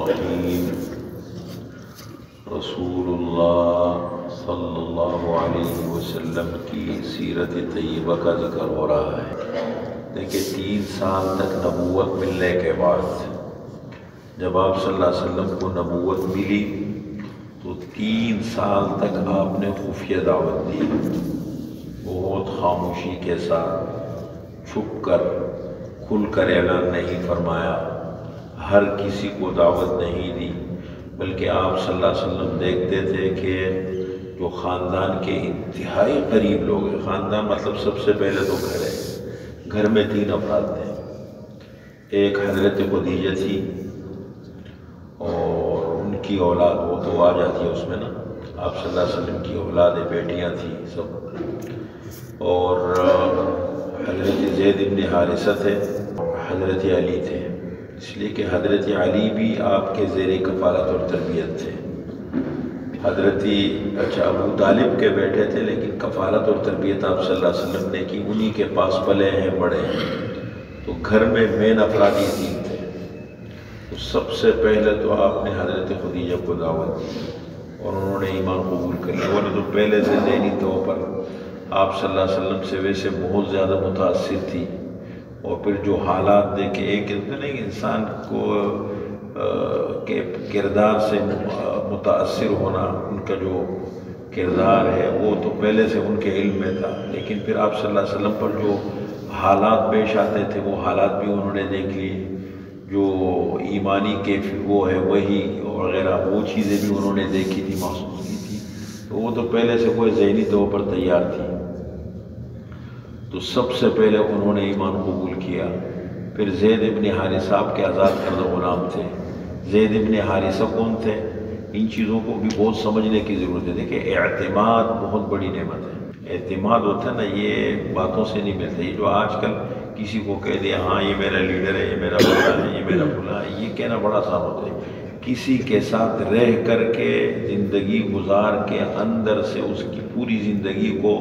الرحیم رسول اللہ صلی اللہ علیہ وسلم کی سیرت طیبہ کا ذکر ہو رہا ہے۔ دیکھیں 3 سال تک نبوت ملنے کے بعد جب آپ صلی اللہ علیہ وسلم کو نبوت ملی تو 3 سال تک آپ نے خفیہ دعوت دی، بہت خاموشی کے ساتھ، چھپ کر، کھل کر اعلان نہیں فرمایا، ہر کسی کو دعوت نہیں دی، بلکہ آپ صلی اللہ علیہ وسلم دیکھتے تھے کہ جو خاندان کے انتہائی قریب لوگ ہیں، خاندان مطلب سب سے پہلے تو گھر ہے، گھر میں 3 افراد تھے، ایک حضرت خدیجہ تھی اور ان کی اولاد، وہ تو آ جاتی ہے اس میں نا، آپ صلی اللہ علیہ وسلم کی اولادیں، بیٹیاں تھیں سب، اور حضرت زید بن حارثہ تھے، حضرت علی تھے، اس لیے کہ حضرت علی بھی آپ کے زیر کفالت اور تربیت تھے۔ حضرت ابو طالب کے بیٹے تھے، لیکن کفالت اور تربیت آپ صلی اللہ علیہ وسلم نے کی، انہی کے پاس پلے ہیں، بڑے ہیں، تو گھر میں مین افرادی 3 تھے۔ تو سب سے پہلے تو آپ نے حضرت خدیجہ کو دعوت دی اور انہوں نے ایمان قبول کر لیا، ورنہ تو پہلے سے ذہنی طور پر آپ صلی اللہ علیہ وسلم سے ویسے بہت زیادہ متاثر تھی، اور پھر جو حالات دیکھے، ایک نہیں انسان کو کے کردار سے متاثر ہونا، ان کا جو کردار ہے وہ تو پہلے سے ان کے علم میں تھا، لیکن پھر آپ صلی اللہ علیہ وسلم پر جو حالات پیش آتے تھے وہ حالات بھی انہوں نے دیکھ لیے، جو ایمانی وہ ہے وہی وغیرہ وہ چیزیں بھی انہوں نے دیکھی تھی، محسوس کی تھی، تو وہ تو پہلے سے کوئی ذہنی طور پر تیار تھی۔ تو سب سے پہلے انہوں نے ایمان قبول کیا۔ پھر زید ابن حارثہ آپ کے آزاد کردہ غلام تھے۔ زید ابن حارثہ کون تھے؟ ان چیزوں کو بھی بہت سمجھنے کی ضرورت ہے۔ دیکھیں اعتماد بہت بڑی نعمت ہے، اعتماد ہوتا ہے نا، یہ باتوں سے نہیں ملتا، یہ جو آج کل کسی کو کہہ دیا ہاں یہ میرا لیڈر ہے، یہ میرا بڑا ہے، یہ میرا بھلا ہے، یہ کہنا بڑا آسان ہوتا ہے۔ کسی کے ساتھ رہ کر کے زندگی گزار کے اندر سے اس کی پوری زندگی کو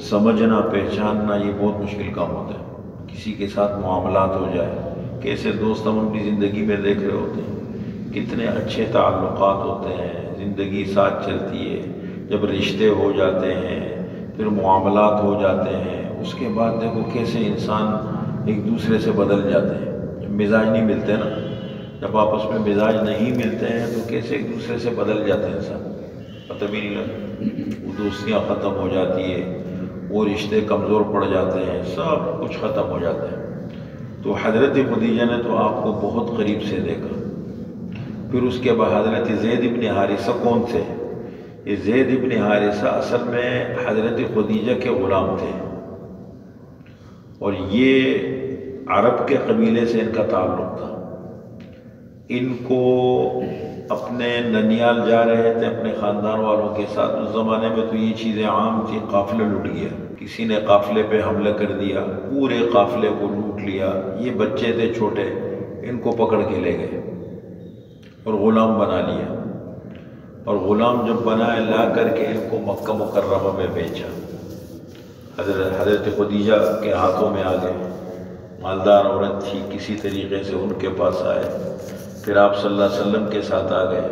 سمجھنا، پہچاننا، یہ بہت مشکل کام ہوتا ہے۔ کسی کے ساتھ معاملات ہو جائے، کیسے دوست ہم اپنی زندگی میں دیکھ رہے ہوتے ہیں، کتنے اچھے تعلقات ہوتے ہیں، زندگی ساتھ چلتی ہے، جب رشتے ہو جاتے ہیں، پھر معاملات ہو جاتے ہیں، اس کے بعد دیکھو کیسے انسان ایک دوسرے سے بدل جاتے ہیں۔ جب مزاج نہیں ملتے نا، جب آپس میں مزاج نہیں ملتے ہیں تو کیسے ایک دوسرے سے بدل جاتے ہیں انسان، پتہ بھی نہیں لگتا، وہ دوستیاں ختم ہو جاتی ہے، وہ رشتے کمزور پڑ جاتے ہیں، سب کچھ ختم ہو جاتا ہے۔ تو حضرت خدیجہ نے تو آپ کو بہت قریب سے دیکھا۔ پھر اس کے بعد حضرت زید ابن حارثہ کون تھے؟ یہ زید ابن حارثہ اصل میں حضرت خدیجہ کے غلام تھے، اور یہ عرب کے قبیلے سے ان کا تعلق تھا۔ ان کو اپنے ننیال جا رہے تھے اپنے خاندان والوں کے ساتھ، اس زمانے میں تو یہ چیزیں عام تھی، قافلہ لٹ گیا، کسی نے قافلے پہ حملہ کر دیا، پورے قافلے کو لوٹ لیا، یہ بچے تھے چھوٹے، ان کو پکڑ کے لے گئے اور غلام بنا لیا، اور غلام جب بنائے لا کر کے ان کو مکہ مکرمہ میں بیچا، حضرت خدیجہ کے ہاتھوں میں آ گئے، مالدار عورت تھی، کسی طریقے سے ان کے پاس آئے، پھر آپ صلی اللہ علیہ وسلم کے ساتھ آ گئے۔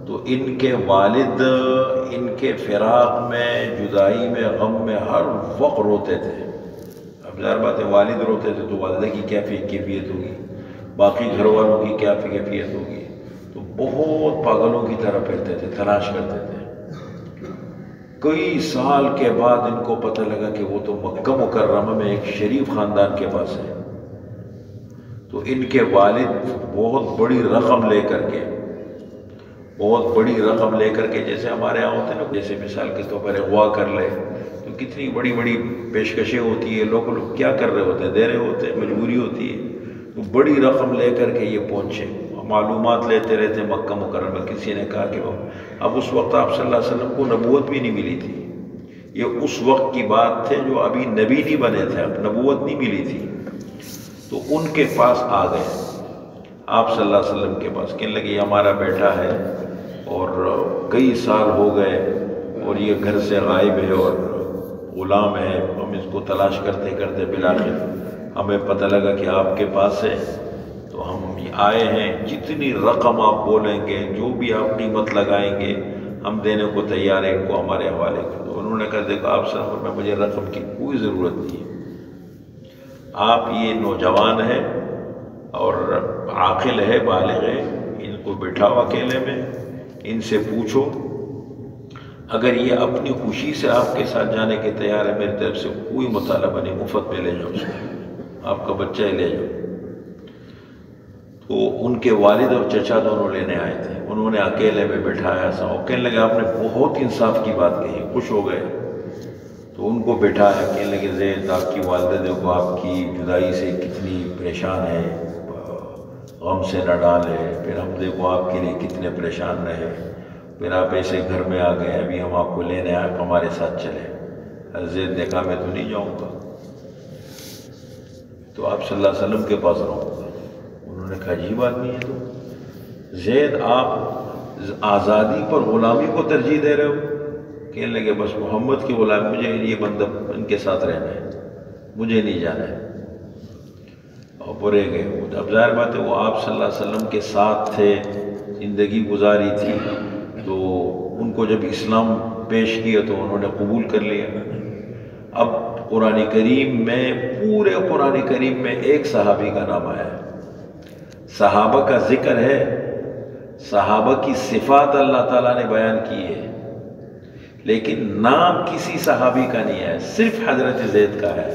تو ان کے والد ان کے فراق میں، جدائی میں، غم میں ہر وقت روتے تھے۔ اب ظاہر بات ہے والد روتے تھے تو والدہ کی کیا کیفیت ہوگی، باقی گھر والوں کی کیا کیفیت ہوگی، تو بہت پاگلوں کی طرح پھرتے تھے، تلاش کرتے تھے۔ کئی سال کے بعد ان کو پتہ لگا کہ وہ تو مکہ مکرمہ میں ایک شریف خاندان کے پاس ہے، تو ان کے والد بہت بڑی رقم لے کر کے جیسے ہمارے یہاں ہوتے ہیں نا، جیسے مثال کے طور پر اغوا کر لے تو کتنی بڑی بڑی پیشکشیں ہوتی ہے، لوگ کیا کر رہے ہوتے ہیں، دے رہے ہوتے ہیں، مجبوری ہوتی ہے، تو بڑی رقم لے کر کے یہ پہنچے، معلومات لیتے رہتے مکہ مکرمہ۔ کسی نے کہا کہ اب اس وقت آپ صلی اللہ علیہ وسلم کو نبوت بھی نہیں ملی تھی، یہ اس وقت کی بات تھے جو ابھی نبی نہیں بنے تھے، اب نبوت نہیں ملی تھی، تو ان کے پاس آ گئے آپ صلی اللہ علیہ وسلم کے پاس، کہنے لگے یہ ہمارا بیٹا ہے اور کئی سال ہو گئے اور یہ گھر سے غائب ہے اور غلام ہے، ہم اس کو تلاش کرتے کرتے بالآخر ہمیں پتہ لگا کہ آپ کے پاس ہے، تو ہم آئے ہیں، جتنی رقم آپ بولیں گے، جو بھی آپ قیمت لگائیں گے، ہم دینے کو تیار ہیں، ان کو ہمارے حوالے کر دو۔ انہوں نے کہا دیکھو آپ صاحب، میں مجھے رقم کی کوئی ضرورت نہیں ہے، آپ یہ نوجوان ہے اور عاقل ہے، بالغ ہے، ان کو بٹھاؤ اکیلے میں، ان سے پوچھو، اگر یہ اپنی خوشی سے آپ کے ساتھ جانے کے تیار ہے، میری طرف سے کوئی مطالبہ نہیں، مفت میں لے جاؤ اس کو، آپ کا بچہ ہی لے جاؤ۔ تو ان کے والد اور چچا دونوں لینے آئے تھے، انہوں نے اکیلے میں بٹھایا سا، وہ کہنے لگے آپ نے بہت انصاف کی بات کہی، خوش ہو گئے۔ تو ان کو بٹھایا، کہنے لگے زید آپ کی والدہ دیکھو آپ کی جدائی سے کتنی پریشان ہے، غم سے نہ ڈالے، پھر ہم دیکھو آپ کے لیے کتنے پریشان رہے، پھر آپ ایسے گھر میں آ گئے، ابھی ہم آپ کو لینے آئے، ہمارے ساتھ چلے۔ زید نے کہا میں تو نہیں جاؤں گا، تو آپ صلی اللہ علیہ وسلم کے پاس رہوں گا۔ انہوں نے کہا عجیب آدمی ہے تو، زید آپ آزادی پر غلامی کو ترجیح دے رہے ہو؟ کہنے لگے بس محمد کی غلامی، مجھے یہ بندہ ان کے ساتھ رہنا ہے، مجھے نہیں جانا ہے۔ اور برے گئے۔ اب ظاہر بات ہے وہ آپ صلی اللہ علیہ وسلم کے ساتھ تھے، زندگی گزاری تھی، تو ان کو جب اسلام پیش کیا تو انہوں نے قبول کر لیا۔ اب قرآن کریم میں، پورے قرآن کریم میں ایک صحابی کا نام آیا ہے، صحابہ کا ذکر ہے، صحابہ کی صفات اللہ تعالیٰ نے بیان کی ہے، لیکن نام کسی صحابی کا نہیں ہے، صرف حضرت زید کا ہے۔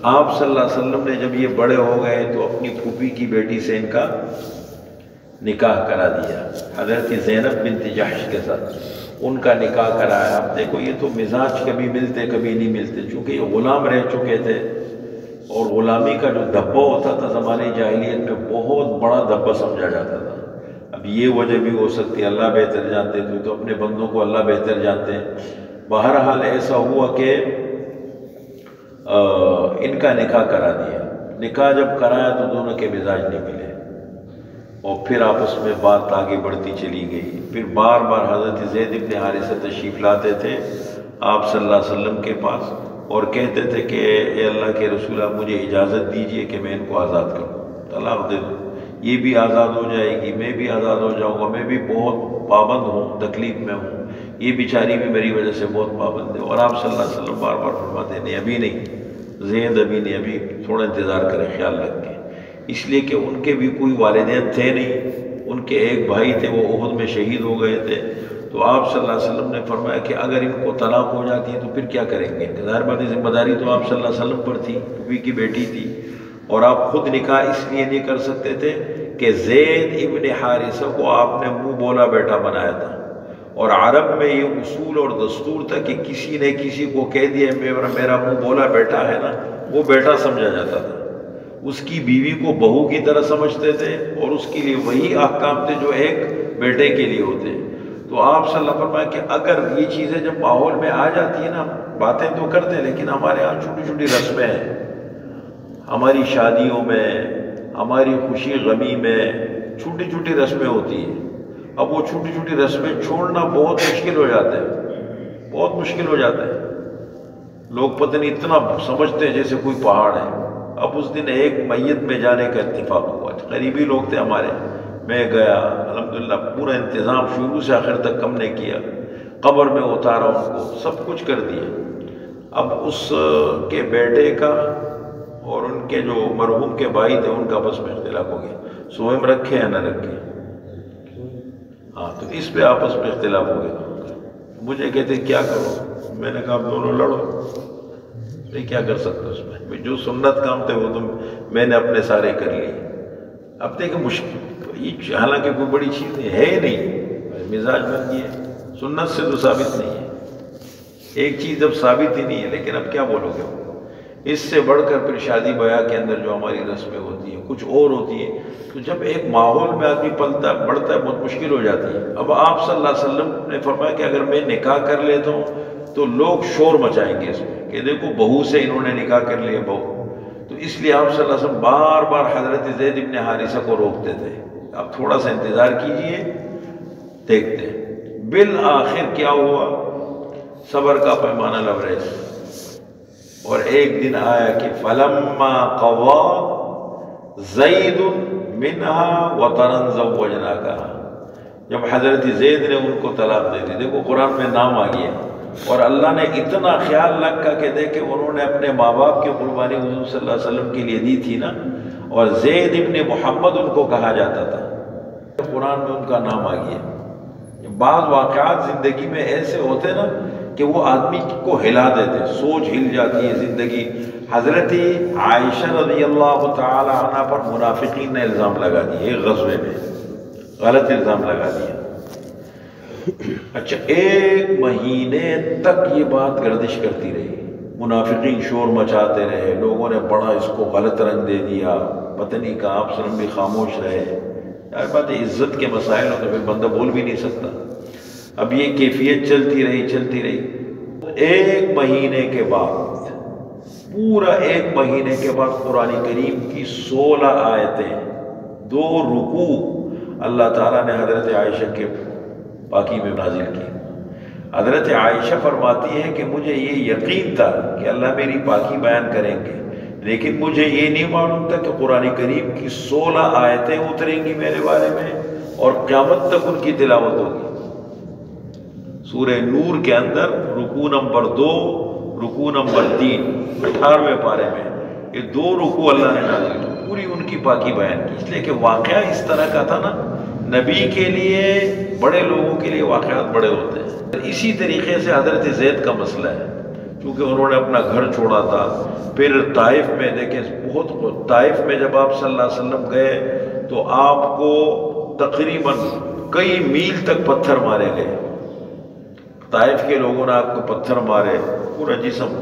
آپ صلی اللہ علیہ وسلم نے جب یہ بڑے ہو گئے تو اپنی پھوپھی کی بیٹی سے ان کا نکاح کرا دیا، حضرت زینب بنت جحش کے ساتھ ان کا نکاح کرایا۔ اب دیکھو یہ تو مزاج کبھی ملتے کبھی نہیں ملتے، چونکہ یہ غلام رہ چکے تھے، اور غلامی کا جو دھبہ ہوتا تھا زمانے جاہلیت میں بہت بڑا دھبہ سمجھا جاتا تھا۔ اب یہ وجہ بھی ہو سکتی ہے، اللہ بہتر جانتے، تو اپنے بندوں کو اللہ بہتر جانتے ہیں۔ بہرحال ایسا ہوا کہ ان کا نکاح کرا دیا۔ نکاح جب کرایا تو دونوں کے مزاج نہیں ملے، اور پھر آپس میں بات آگے بڑھتی چلی گئی۔ پھر بار بار حضرت زید بن حارثہ تشریف لاتے تھے آپ صلی اللہ علیہ وسلم کے پاس، اور کہتے تھے کہ اے اللہ کے رسول، آپ مجھے اجازت دیجئے کہ میں ان کو آزاد کروں، طلاق دے دوں، یہ بھی آزاد ہو جائے گی، میں بھی آزاد ہو جاؤں گا، میں بھی بہت پابند ہوں، تکلیف میں ہوں، یہ بیچاری بھی میری وجہ سے بہت پابند ہے۔ اور آپ صلی اللہ علیہ وسلم بار بار فرماتے نہیں، ابھی نہیں زید، ابھی نہیں، ابھی تھوڑا انتظار کریں، خیال رکھ کے، اس لیے کہ ان کے بھی کوئی والدین تھے نہیں، ان کے ایک بھائی تھے، وہ احد میں شہید ہو گئے تھے۔ تو آپ صلی اللہ علیہ وسلم نے فرمایا کہ اگر ان کو طلاق ہو جاتی ہے تو پھر کیا کریں گے؟ ظاہر بات ذمہ داری تو آپ صلی اللہ علیہ وسلم پر تھی، پھوپھی کی بیٹی تھی، اور آپ خود نکاح اس لیے نہیں کر سکتے تھے کہ زید ابن حارثہ کو آپ نے منہ بولا بیٹا بنایا تھا، اور عرب میں یہ اصول اور دستور تھا کہ کسی نے کسی کو کہہ دیا میرا منہ بولا بیٹا ہے نا، وہ بیٹا سمجھا جاتا تھا، اس کی بیوی کو بہو کی طرح سمجھتے تھے، اور اس کے لیے وہی احکام تھے جو ایک بیٹے کے لیے ہوتے۔ تو آپ صلی اللہ علیہ وسلم فرمایا کہ اگر یہ چیزیں جب ماحول میں آ جاتی ہیں نا، باتیں تو کرتے ہیں لیکن ہمارے ہاں چھوٹی چھوٹی رسمیں ہیں، ہماری شادیوں میں، ہماری خوشی غمی میں چھوٹی چھوٹی رسمیں ہوتی ہیں۔ اب وہ چھوٹی چھوٹی رسمیں چھوڑنا بہت مشکل ہو جاتا ہے، بہت مشکل ہو جاتا ہے۔ لوگ پتہ نہیں اتنا سمجھتے ہیں جیسے کوئی پہاڑ ہے۔ اب اس دن ایک میت میں جانے کا اتفاق ہوا، قریبی لوگ تھے ہمارے، میں گیا، الحمدللہ پورا انتظام شروع سے آخر تک ہم نے کیا، قبر میں اتارا ان کو، سب کچھ کر دیا۔ اب اس کے بیٹے کا اور ان کے جو مرحوم کے بھائی تھے ان کا آپس میں اختلاف ہو گیا، سوئم رکھے یا نہ رکھے، ہاں تو اس پہ آپس میں اختلاف ہو گیا۔ مجھے کہتے کیا کرو، میں نے کہا آپ دونوں لڑو، میں کیا کر سکتا اس میں، جو سنت کام تھے وہ تو میں نے اپنے سارے کر لیے۔ اب دیکھیں مشکل، یہ حالانکہ کوئی بڑی چیز نہیں ہے، نہیں مزاج بن گئی ہے، سنت سے تو ثابت نہیں ہے، ایک چیز جب ثابت ہی نہیں ہے، لیکن اب کیا بولو گے؟ اس سے بڑھ کر پھر شادی بیاہ کے اندر جو ہماری رسمیں ہوتی ہیں کچھ اور ہوتی ہیں، تو جب ایک ماحول میں آدمی پلتا ہے بڑھتا ہے بہت مشکل ہو جاتی ہے۔ اب آپ صلی اللہ علیہ وسلم نے فرمایا کہ اگر میں نکاح کر لیتا ہوں تو لوگ شور مچائیں گے اس میں کہ دیکھو بہو سے انہوں نے نکاح کر لیا بہو، تو اس لیے آپ صلی اللہ علیہ وسلم بار بار حضرت زید بن حارثہ کو روکتے تھے، اب تھوڑا سا انتظار کیجئے دیکھتے ہیں۔ بالآخر کیا ہوا، صبر کا پیمانہ لبریز، اور ایک دن آیا کہ فلما قضى زید منہا وطرن زوجناکا، جب حضرت زید نے ان کو طلاق دے دی، دیکھو قرآن میں نام آ گیا، اور اللہ نے اتنا خیال رکھا کہ دیکھے انہوں نے اپنے ماں باپ کی قربانی حضور صلی اللہ علیہ وسلم کے لیے دی تھی نا، اور زید ابن محمد ان کو کہا جاتا تھا، قرآن میں ان کا نام آ گیا۔ بعض واقعات زندگی میں ایسے ہوتے نا کہ وہ آدمی کو ہلا دیتے، سوچ ہل جاتی ہے زندگی۔ حضرت عائشہ رضی اللہ تعالی عنہ پر منافقین نے الزام لگا دیے، ایک غزوے میں غلط الزام لگا دیا۔ اچھا، 1 مہینے تک یہ بات گردش کرتی رہی، منافقین شور مچاتے رہے، لوگوں نے بڑا اس کو غلط رنگ دے دیا، پتہ نہیں کہا، آپ وسلم بھی خاموش رہے۔ یار بات عزت کے مسائل ہو تو پھر بندہ بول بھی نہیں سکتا۔ اب یہ کیفیت چلتی رہی۔ 1 مہینے کے بعد، پورا 1 مہینے کے بعد قرآن کریم کی 16 آیتیں، 2 رکوع اللہ تعالیٰ نے حضرت عائشہ کے پاکی میں نازل کی۔ حضرت عائشہ فرماتی ہے کہ مجھے یہ یقین تھا کہ اللہ میری پاکی بیان کریں گے، لیکن مجھے یہ نہیں معلوم تھا کہ قرآن کریم کی 16 آیتیں اتریں گی میرے بارے میں اور قیامت تک ان کی تلاوت ہوگی۔ سورہ نور کے اندر رکوع نمبر 2، رکوع نمبر 3، 18ویں پارے میں یہ 2 رکوع اللہ نے نازل کی، پوری ان کی پاکی بیان کی، اس لیے کہ واقعہ اس طرح کا تھا نا، نبی کے لیے، بڑے لوگوں کے لیے واقعات بڑے ہوتے ہیں۔ اسی طریقے سے حضرت زید کا مسئلہ ہے، کیونکہ انہوں نے اپنا گھر چھوڑا تھا، پھر طائف میں دیکھیں طائف میں جب آپ صلی اللہ علیہ وسلم گئے تو آپ کو تقریباً کئی میل تک پتھر مارے گئے، طائف کے لوگوں نے آپ کو پتھر مارے، پورا جسم،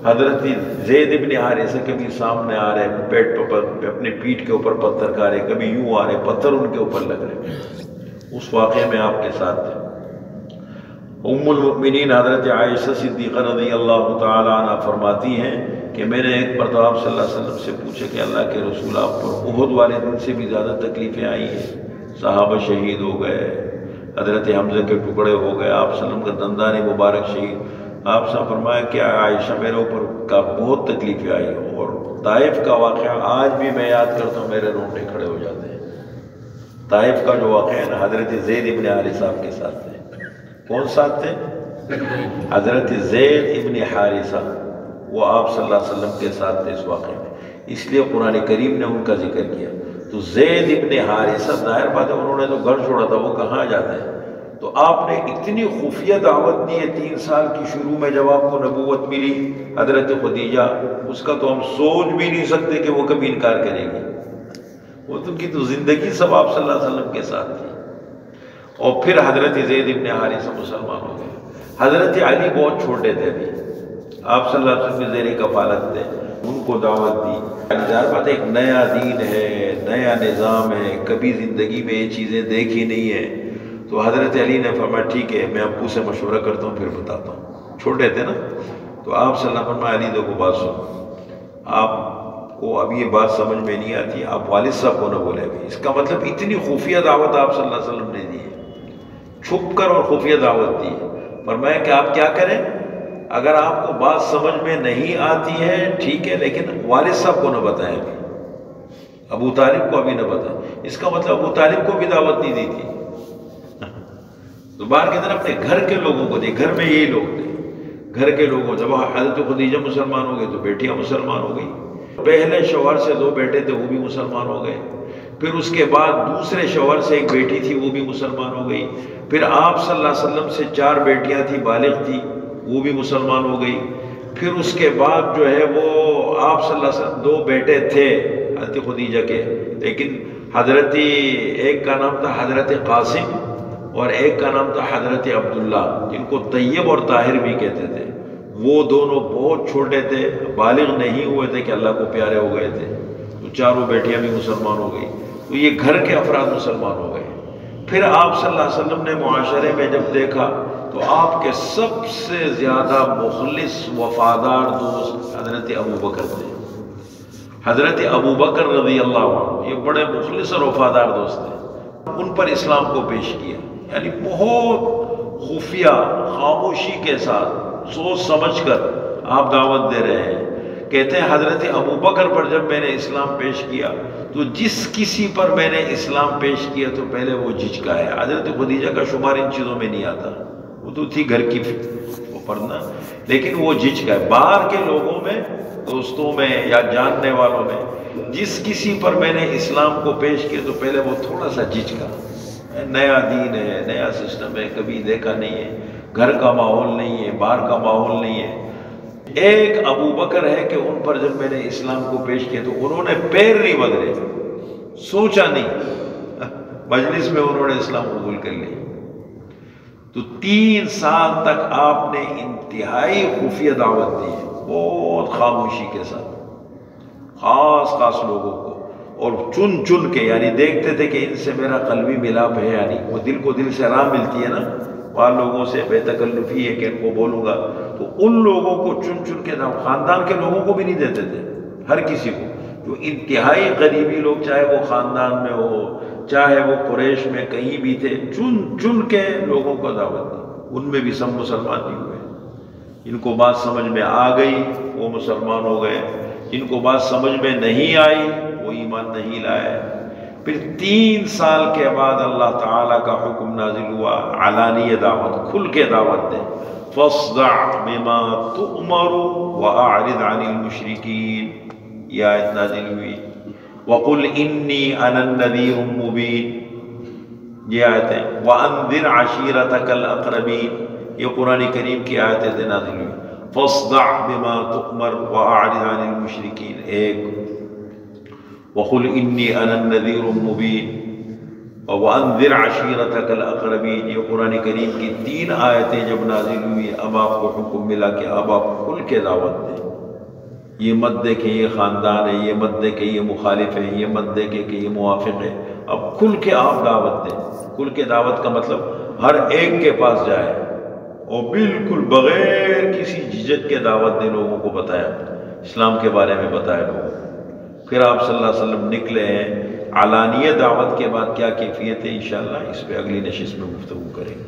حضرت زید ابن حارثہ کے بھی سامنے آ رہے، پیٹ پر اپنے پیٹھ کے اوپر پتھر کھا رہے، کبھی یوں آ رہے، پتھر ان کے اوپر لگ رہے۔ اس واقعے میں آپ کے ساتھ تھے۔ ام المؤمنین حضرت عائشہ صدیقہ رضی اللہ تعالی عنہ فرماتی ہیں کہ میں نے ایک مرتبہ آپ صلی اللہ علیہ وسلم سے پوچھا کہ اللہ کے رسول، آپ پر احد والے دن سے بھی زیادہ تکلیفیں آئی ہیں، صحابہ شہید ہو گئے، حضرت حمزہ کے ٹکڑے ہو گئے، آپ صلی اللہ علیہ وسلم کا دندان مبارک شہید، آپ سے فرمایا کہ عائشہ میرے اوپر کا بہت تکلیفیں آئی، اور طائف کا واقعہ آج بھی میں یاد کرتا ہوں میرے رونگٹے کھڑے ہو جاتے ہیں۔ طائف کا جو واقعہ ہے نا، حضرت زید ابن حارثہ آپ کے ساتھ تھے۔ کون ساتھ تھے؟ حضرت زید ابن حارثہ، وہ آپ صلی اللہ علیہ وسلم کے ساتھ تھے اس واقعے میں، اس لیے قرآن کریم نے ان کا ذکر کیا۔ تو زید ابن حارثہ، ظاہر بات ہے انہوں نے تو گھر چھوڑا تھا، وہ کہاں جاتے ہیں؟ تو آپ نے اتنی خفیہ دعوت دی ہے 3 سال کی، شروع میں جب آپ کو نبوت ملی حضرت خدیجہ، اس کا تو ہم سوچ بھی نہیں سکتے کہ وہ کبھی انکار کرے گی، وہ تو کی تو زندگی سب آپ صلی اللہ علیہ وسلم کے ساتھ تھی۔ اور پھر حضرت زید ابن حارثہ مسلمان ہو گئے۔ حضرت علی بہت چھوٹے تھے ابھی، آپ صلی اللہ علیہ وسلم کے زیر کفالت تھے، ان کو دعوت دی۔ ظاہر بات ہے ایک نیا دین ہے، نیا نظام ہے، کبھی زندگی میں یہ چیزیں دیکھی نہیں ہیں، تو حضرت علی نے فرمایا ٹھیک ہے میں ابو سے مشورہ کرتا ہوں پھر بتاتا ہوں، چھوٹے تھے نا۔ تو آپ صلی اللہ علیہ وسلم فرمایا علی دیکھو بات سنو، آپ کو اب یہ بات سمجھ میں نہیں آتی، آپ والد صاحب کو نہ بولے ابھی۔ اس کا مطلب اتنی خفیہ دعوت آپ صلی اللہ علیہ وسلم نے دی ہے، چھپ کر اور خفیہ دعوت دی ہے۔ فرمایا کہ آپ کیا کریں، اگر آپ کو بات سمجھ میں نہیں آتی ہے ٹھیک ہے، لیکن والد صاحب کو نہ بتائیں ابھی، ابو طالب کو ابھی نہ بتائیں۔ اس کا مطلب ابو طالب کو بھی دعوت نہیں دی تھی، تو باہر کے طرف اپنے گھر کے لوگوں کو دی، گھر میں یہی لوگ تھے، گھر کے لوگوں۔ جب حضرت خدیجہ مسلمان ہو گئے تو بیٹیاں مسلمان ہو گئی، پہلے شوہر سے 2 بیٹے تھے وہ بھی مسلمان ہو گئے، پھر اس کے بعد دوسرے شوہر سے ایک بیٹی تھی وہ بھی مسلمان ہو گئی، پھر آپ صلی اللہ علیہ وسلم سے 4 بیٹیاں تھیں بالغ تھی وہ بھی مسلمان ہو گئی، پھر اس کے بعد جو ہے وہ آپ صلی اللہ علیہ وسلم 2 بیٹے تھے حضرت خدیجہ کے، لیکن حضرت ایک کا نام تھا حضرت قاسم اور ایک کا نام تھا حضرت عبداللہ، جن کو طیب اور طاہر بھی کہتے تھے۔ وہ دونوں بہت چھوٹے تھے، بالغ نہیں ہوئے تھے کہ اللہ کو پیارے ہو گئے تھے، تو 4 بیٹیاں بھی مسلمان ہو گئی، تو یہ گھر کے افراد مسلمان ہو گئے۔ پھر آپ صلی اللہ علیہ وسلم نے معاشرے میں جب دیکھا تو آپ کے سب سے زیادہ مخلص وفادار دوست حضرت ابوبکر تھے۔ حضرت ابوبکر رضی اللہ عنہ یہ بڑے مخلص اور وفادار دوست تھے، ان پر اسلام کو پیش کیا، یعنی بہت خفیہ خاموشی کے ساتھ سوچ سمجھ کر آپ دعوت دے رہے ہیں کہتے ہیں حضرت ابو بکر پر جب میں نے اسلام پیش کیا تو جس کسی پر میں نے اسلام پیش کیا تو پہلے وہ جھجکا ہے۔ حضرت خدیجہ کا شمار ان چیزوں میں نہیں آتا، وہ تو تھی گھر کی پردہ، لیکن وہ جھجکا ہے۔ باہر کے لوگوں میں، دوستوں میں یا جاننے والوں میں جس کسی پر میں نے اسلام کو پیش کیا تو پہلے وہ تھوڑا سا جھجکا، نیا دین ہے، نیا سسٹم ہے، کبھی دیکھا نہیں ہے، گھر کا ماحول نہیں ہے، باہر کا ماحول نہیں ہے۔ ایک ابو بکر ہے کہ ان پر جب میں نے اسلام کو پیش کیا تو انہوں نے پیر نہیں بدلے، سوچا نہیں، مجلس میں انہوں نے اسلام قبول کر لیا۔ تو 3 سال تک آپ نے انتہائی خفیہ دعوت دی، بہت خاموشی کے ساتھ، خاص لوگوں کو، اور چن کے، یعنی دیکھتے تھے کہ ان سے میرا قلبی ملاپ ہے یا نہیں۔ وہ دل کو دل سے راہ ملتی ہے نا، وہاں لوگوں سے بے تکلفی ہے کہ ان کو بولوں گا، تو ان لوگوں کو چن کے نہ، خاندان کے لوگوں کو بھی نہیں دیتے تھے، ہر کسی کو، جو انتہائی قریبی لوگ، چاہے وہ خاندان میں ہو، چاہے وہ قریش میں کہیں بھی تھے، چن کے لوگوں کو دعوت دی۔ ان میں بھی سب مسلمان نہیں ہوئے، ان کو بات سمجھ میں آ گئی وہ مسلمان ہو گئے، جن کو بات سمجھ میں نہیں آئی وہ ایمان نہیں لائے۔ پھر 3 سال کے بعد اللہ تعالیٰ کا حکم نازل ہوا، علانیہ دعوت، کھل کے دعوت دیں، فاصدع بما تؤمر واعرض عن المشرکین، یہ آیت نازل ہوئی، وقل انی انا النذیر المبین، یہ آیتیں، وانذر عشیرتک الاقربین، یہ قرآن کریم کی آیتیں نازل ہوئی۔ فاصدع بما تؤمر واعرض عن المشرکین ایک، وقل انی انا النذیر المبین، وانذر عشیرتک الاقربین، یہ قرآن کریم کی 3 آیتیں جب نازل ہوئی، اب آپ کو حکم ملا کہ اب آپ کھل کے دعوت دیں۔ یہ مت دیکھیں یہ خاندان ہے، یہ مت دیکھیں یہ مخالف ہے، یہ مت دیکھیں کہ یہ موافق ہے، اب کھل کے آپ دعوت دیں۔ کھل کے دعوت کا مطلب ہر ایک کے پاس جائے اور بالکل بغیر کسی جھجک کے دعوت دے، لوگوں کو بتایا، اسلام کے بارے میں بتایا لوگوں کو۔ پھر آپ صلی اللہ علیہ وسلم نکلے ہیں، علانیہ دعوت کے بعد کیا کیفیت ہے، انشاءاللہ اس پہ اگلی نشست میں گفتگو کریں گے۔